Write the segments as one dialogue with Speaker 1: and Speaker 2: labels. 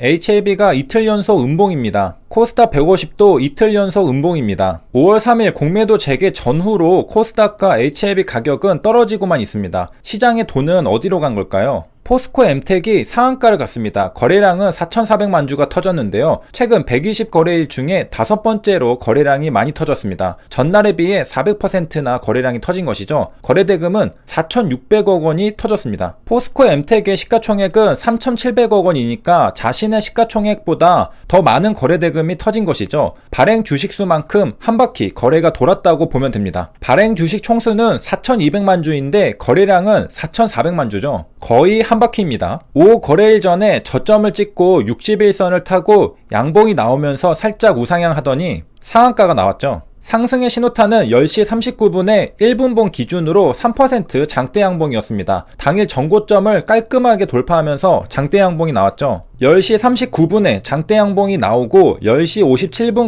Speaker 1: HLB가 이틀 연속 음봉입니다. 코스닥 150도 이틀 연속 음봉입니다. 5월 3일 공매도 재개 전후로 코스닥과 HLB 가격은 떨어지고만 있습니다. 시장의 돈은 어디로 간 걸까요? 포스코 엠텍이 상한가를 갔습니다. 거래량은 4,400만 주가 터졌는데요. 최근 120 거래일 중에 5번째로 거래량이 많이 터졌습니다. 전날에 비해 400%나 거래량이 터진 것이죠. 거래대금은 4,600억 원이 터졌습니다. 포스코 엠텍의 시가총액은 3,700억 원이니까 자신의 시가총액보다 더 많은 거래대금이 터진 것이죠. 발행 주식수만큼 한 바퀴 거래가 돌았다고 보면 됩니다. 발행 주식 총수는 4,200만 주인데 거래량은 4,400만 주죠. 거의 한 바퀴입니다. 5 거래일 전에 저점을 찍고 60일선을 타고 양봉이 나오면서 살짝 우상향 하더니 상한가가 나왔죠. 상승의 신호탄은 10시 39분에 1분봉 기준으로 3% 장대 양봉이었습니다. 당일 전고점을 깔끔하게 돌파하면서 장대 양봉이 나왔죠. 10시 39분에 장대 양봉이 나오고 10시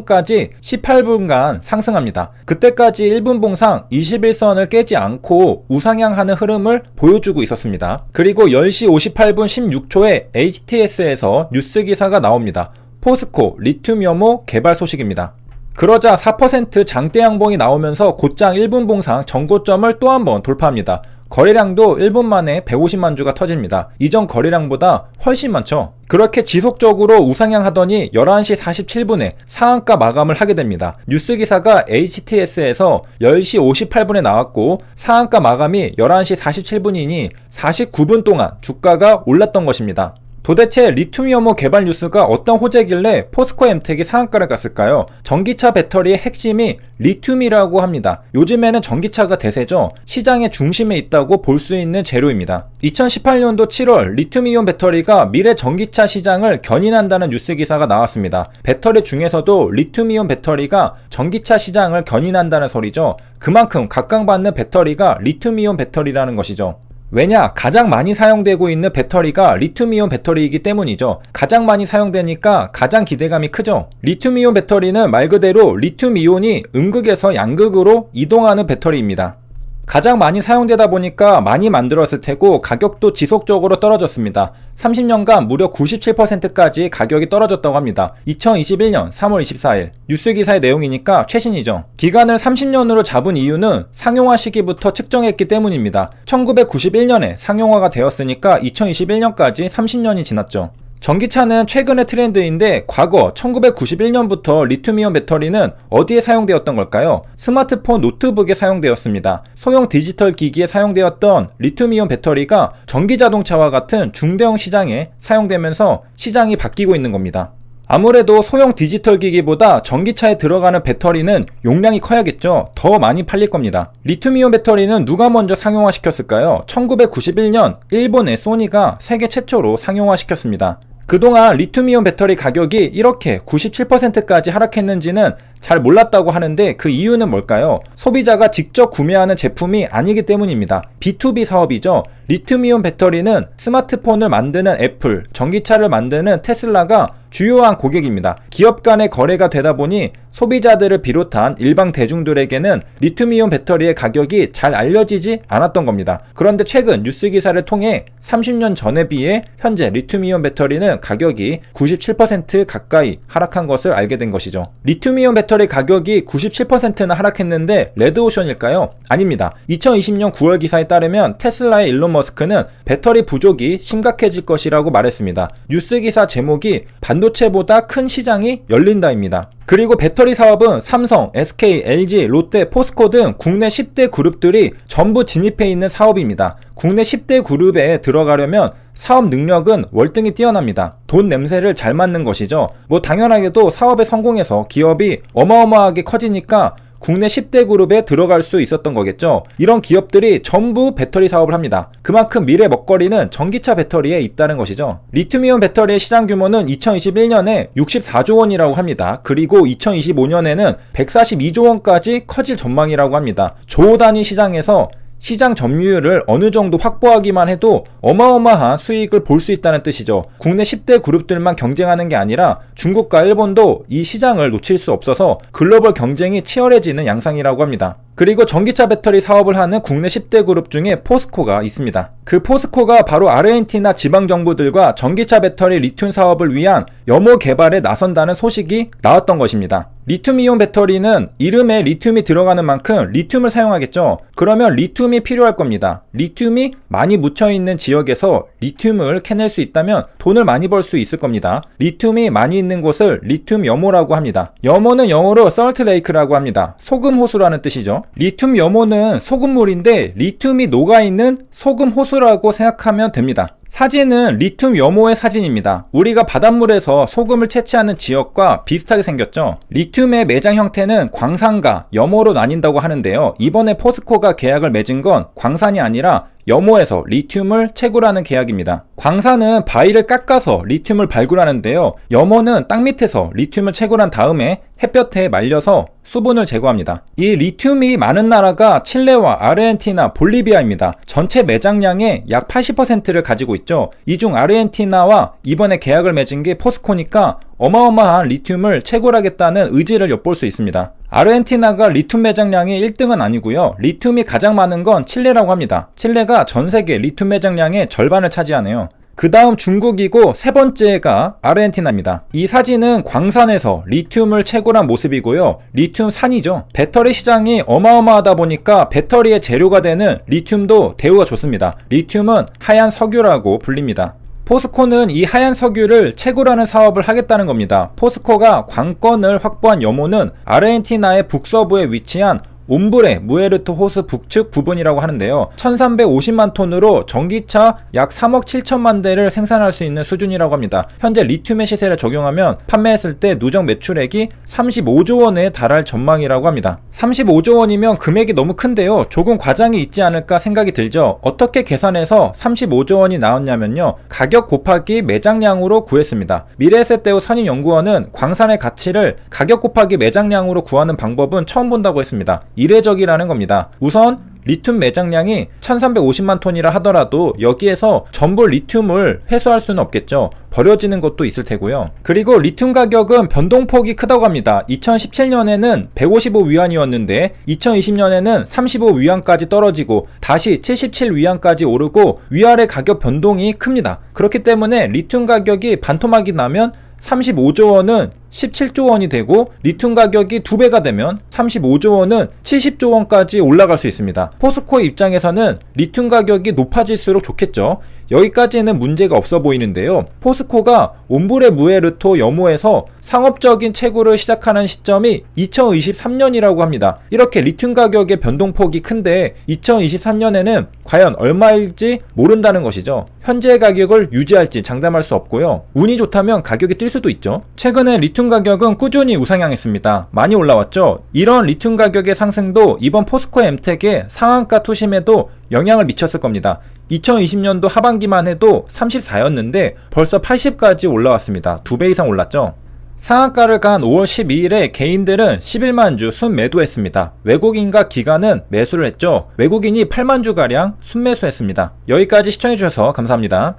Speaker 1: 57분까지 18분간 상승합니다. 그때까지 1분봉상 21선을 깨지 않고 우상향하는 흐름을 보여주고 있었습니다. 그리고 10시 58분 16초에 HTS에서 뉴스 기사가 나옵니다. 포스코 리튬 염호 개발 소식입니다. 그러자 4% 장대 양봉이 나오면서 곧장 1분 봉상 전고점을 또 한 번 돌파합니다. 거래량도 1분 만에 150만 주가 터집니다. 이전 거래량보다 훨씬 많죠. 그렇게 지속적으로 우상향 하더니 11시 47분에 상한가 마감을 하게 됩니다. 뉴스 기사가 HTS에서 10시 58분에 나왔고 상한가 마감이 11시 47분이니 49분 동안 주가가 올랐던 것입니다. 도대체 리튬 염호 개발 뉴스가 어떤 호재길래 포스코 엠텍이 상한가를 갔을까요? 전기차 배터리의 핵심이 리튬이라고 합니다. 요즘에는 전기차가 대세죠. 시장의 중심에 있다고 볼 수 있는 재료입니다. 2018년도 7월 리튬이온 배터리가 미래 전기차 시장을 견인한다는 뉴스 기사가 나왔습니다. 배터리 중에서도 리튬이온 배터리가 전기차 시장을 견인한다는 소리죠. 그만큼 각광받는 배터리가 리튬이온 배터리라는 것이죠. 왜냐? 가장 많이 사용되고 있는 배터리가 리튬이온 배터리이기 때문이죠. 가장 많이 사용되니까 가장 기대감이 크죠. 리튬이온 배터리는 말 그대로 리튬이온이 음극에서 양극으로 이동하는 배터리입니다. 가장 많이 사용되다 보니까 많이 만들었을 테고 가격도 지속적으로 떨어졌습니다. 30년간 무려 97%까지 가격이 떨어졌다고 합니다. 2021년 3월 24일 뉴스 기사의 내용이니까 최신이죠. 기간을 30년으로 잡은 이유는 상용화 시기부터 측정했기 때문입니다. 1991년에 상용화가 되었으니까 2021년까지 30년이 지났죠. 전기차는 최근의 트렌드인데 과거 1991년부터 리튬이온 배터리는 어디에 사용되었던 걸까요? 스마트폰, 노트북에 사용되었습니다. 소형 디지털 기기에 사용되었던 리튬이온 배터리가 전기자동차와 같은 중대형 시장에 사용되면서 시장이 바뀌고 있는 겁니다. 아무래도 소형 디지털 기기보다 전기차에 들어가는 배터리는 용량이 커야겠죠. 더 많이 팔릴 겁니다. 리튬이온 배터리는 누가 먼저 상용화 시켰을까요? 1991년 일본의 소니가 세계 최초로 상용화 시켰습니다. 그동안 리튬이온 배터리 가격이 이렇게 97%까지 하락했는지는 잘 몰랐다고 하는데 그 이유는 뭘까요? 소비자가 직접 구매하는 제품이 아니기 때문입니다. B2B 사업이죠. 리튬이온 배터리는 스마트폰을 만드는 애플, 전기차를 만드는 테슬라가 주요한 고객입니다. 기업 간의 거래가 되다 보니 소비자들을 비롯한 일반 대중들에게는 리튬이온 배터리의 가격이 잘 알려지지 않았던 겁니다. 그런데 최근 뉴스 기사를 통해 30년 전에 비해 현재 리튬이온 배터리는 가격이 97% 가까이 하락한 것을 알게 된 것이죠. 리튬이온 배터리 가격이 97%나 하락했는데 레드오션일까요? 아닙니다. 2020년 9월 기사에 따르면 테슬라의 일론 머스크는 배터리 부족이 심각해질 것이라고 말했습니다. 뉴스 기사 제목이 반도체보다 큰 시장이 열린다입니다. 그리고 배터리 사업은 삼성, SK, LG, 롯데, 포스코 등 국내 10대 그룹들이 전부 진입해 있는 사업입니다. 국내 10대 그룹에 들어가려면 사업 능력은 월등히 뛰어납니다. 돈 냄새를 잘 맡는 것이죠. 당연하게도 사업에 성공해서 기업이 어마어마하게 커지니까 국내 10대 그룹에 들어갈 수 있었던 거겠죠. 이런 기업들이 전부 배터리 사업을 합니다. 그만큼 미래 먹거리는 전기차 배터리에 있다는 것이죠. 리튬이온 배터리의 시장 규모는 2021년에 64조 원이라고 합니다. 그리고 2025년에는 142조 원까지 커질 전망이라고 합니다. 조 단위 시장에서 시장 점유율을 어느 정도 확보하기만 해도 어마어마한 수익을 볼 수 있다는 뜻이죠. 국내 10대 그룹들만 경쟁하는 게 아니라 중국과 일본도 이 시장을 놓칠 수 없어서 글로벌 경쟁이 치열해지는 양상이라고 합니다. 그리고 전기차 배터리 사업을 하는 국내 10대 그룹 중에 포스코가 있습니다. 그 포스코가 바로 아르헨티나 지방정부들과 전기차 배터리 리튬 사업을 위한 염호 개발에 나선다는 소식이 나왔던 것입니다. 리튬이온 배터리는 이름에 리튬이 들어가는 만큼 리튬을 사용하겠죠. 그러면 리튬이 필요할 겁니다. 리튬이 많이 묻혀있는 지역에서 리튬을 캐낼 수 있다면 돈을 많이 벌 수 있을 겁니다. 리튬이 많이 있는 곳을 리튬 염호라고 합니다. 염호는 영어로 salt lake라고 합니다. 소금 호수라는 뜻이죠. 리튬 염호는 소금물인데 리튬이 녹아있는 소금 호수라고 생각하면 됩니다. 사진은 리튬 염호의 사진입니다. 우리가 바닷물에서 소금을 채취하는 지역과 비슷하게 생겼죠. 리튬의 매장 형태는 광산과 염호로 나뉜다고 하는데요. 이번에 포스코가 계약을 맺은 건 광산이 아니라 염호에서 리튬을 채굴하는 계약입니다. 광산은 바위를 깎아서 리튬을 발굴하는데요. 염호는 땅 밑에서 리튬을 채굴한 다음에 햇볕에 말려서 수분을 제거합니다. 이 리튬이 많은 나라가 칠레와 아르헨티나, 볼리비아입니다. 전체 매장량의 약 80%를 가지고 있죠. 이 중 아르헨티나와 이번에 계약을 맺은 게 포스코니까 어마어마한 리튬을 채굴하겠다는 의지를 엿볼 수 있습니다. 아르헨티나가 리튬 매장량이 1등은 아니고요. 리튬이 가장 많은 건 칠레라고 합니다. 칠레가 전 세계 리튬 매장량의 절반을 차지하네요. 그 다음 중국이고 세 번째가 아르헨티나입니다. 이 사진은 광산에서 리튬을 채굴한 모습이고요. 리튬 산이죠. 배터리 시장이 어마어마하다 보니까 배터리의 재료가 되는 리튬도 대우가 좋습니다. 리튬은 하얀 석유라고 불립니다. 포스코는 이 하얀 석유를 채굴하는 사업을 하겠다는 겁니다. 포스코가 관건을 확보한 염호는 아르헨티나의 북서부에 위치한 옴브레 무에르토 호수 북측 부분이라고 하는데요. 1350만 톤으로 전기차 약 3억 7천만 대를 생산할 수 있는 수준이라고 합니다. 현재 리튬의 시세를 적용하면 판매했을 때 누적 매출액이 35조 원에 달할 전망이라고 합니다. 35조 원이면 금액이 너무 큰데요. 조금 과장이 있지 않을까 생각이 들죠. 어떻게 계산해서 35조 원이 나왔냐면요. 가격 곱하기 매장량으로 구했습니다. 미래에셋대우 선임연구원은 광산의 가치를 가격 곱하기 매장량으로 구하는 방법은 처음 본다고 했습니다. 이례적이라는 겁니다. 우선 리튬 매장량이 1350만 톤이라 하더라도 여기에서 전부 리튬을 회수할 수는 없겠죠. 버려지는 것도 있을 테고요. 그리고 리튬 가격은 변동폭이 크다고 합니다. 2017년에는 155위안이었는데 2020년에는 35위안까지 떨어지고 다시 77위안까지 오르고 위아래 가격 변동이 큽니다. 그렇기 때문에 리튬 가격이 반토막이 나면 35조 원은 17조 원이 되고 리튬 가격이 2배가 되면 35조 원은 70조 원까지 올라갈 수 있습니다. 포스코 입장에서는 리튬 가격이 높아질수록 좋겠죠. 여기까지는 문제가 없어 보이는데요. 포스코가 옴브레 무에르토 염호에서 상업적인 채굴을 시작하는 시점이 2023년이라고 합니다. 이렇게 리튬 가격의 변동폭이 큰데 2023년에는 과연 얼마일지 모른다는 것이죠. 현재의 가격을 유지할지 장담할 수 없고요. 운이 좋다면 가격이 뛸 수도 있죠. 최근에 리튬 가격은 꾸준히 우상향했습니다. 많이 올라왔죠. 이런 리튬 가격의 상승도 이번 포스코 엠텍의 상한가 투심에도 영향을 미쳤을 겁니다. 2020년도 하반기만 해도 34였는데 벌써 80까지 올라왔습니다. 2배 이상 올랐죠. 상한가를 간 5월 12일에 개인들은 11만 주 순매도했습니다. 외국인과 기관은 매수를 했죠. 외국인이 8만 주가량 순매수했습니다. 여기까지 시청해주셔서 감사합니다.